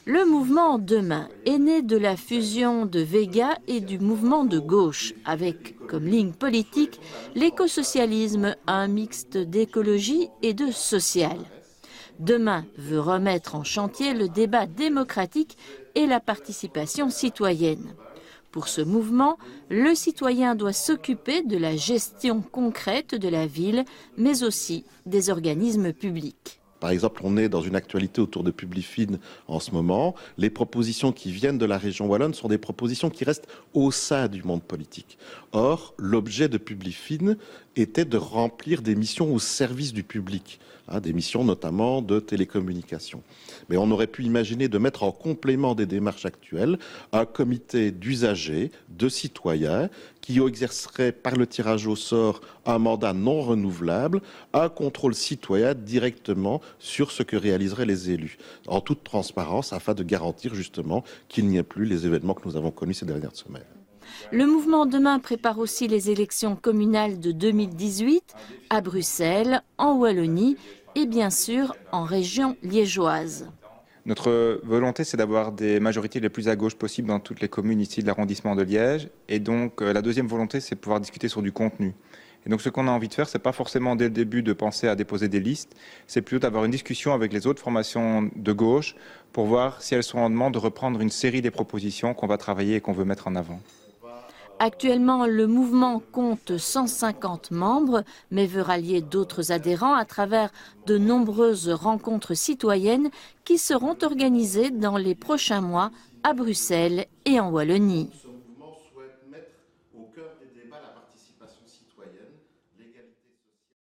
Le mouvement Demain est né de la fusion de Vega et du mouvement de gauche, avec comme ligne politique l'écosocialisme, un mixte d'écologie et de social. Demain veut remettre en chantier le débat démocratique et la participation citoyenne. Pour ce mouvement, le citoyen doit s'occuper de la gestion concrète de la ville, mais aussi des organismes publics. Par exemple, on est dans une actualité autour de Publifin en ce moment. Les propositions qui viennent de la région wallonne sont des propositions qui restent au sein du monde politique. Or, l'objet de Publifin était de remplir des missions au service du public, des missions notamment de télécommunication. Mais on aurait pu imaginer de mettre en complément des démarches actuelles un comité d'usagers, de citoyens, qui exercerait par le tirage au sort un mandat non renouvelable, un contrôle citoyen directement sur ce que réaliseraient les élus, en toute transparence, afin de garantir justement qu'il n'y ait plus les événements que nous avons connus ces dernières semaines. Le mouvement Demain prépare aussi les élections communales de 2018 à Bruxelles, en Wallonie et bien sûr en région liégeoise. Notre volonté, c'est d'avoir des majorités les plus à gauche possibles dans toutes les communes ici de l'arrondissement de Liège. Et donc, la deuxième volonté, c'est de pouvoir discuter sur du contenu. Et donc, ce qu'on a envie de faire, c'est pas forcément dès le début de penser à déposer des listes, c'est plutôt d'avoir une discussion avec les autres formations de gauche pour voir si elles sont en demande de reprendre une série des propositions qu'on va travailler et qu'on veut mettre en avant. Actuellement, le mouvement compte 150 membres, mais veut rallier d'autres adhérents à travers de nombreuses rencontres citoyennes qui seront organisées dans les prochains mois à Bruxelles et en Wallonie.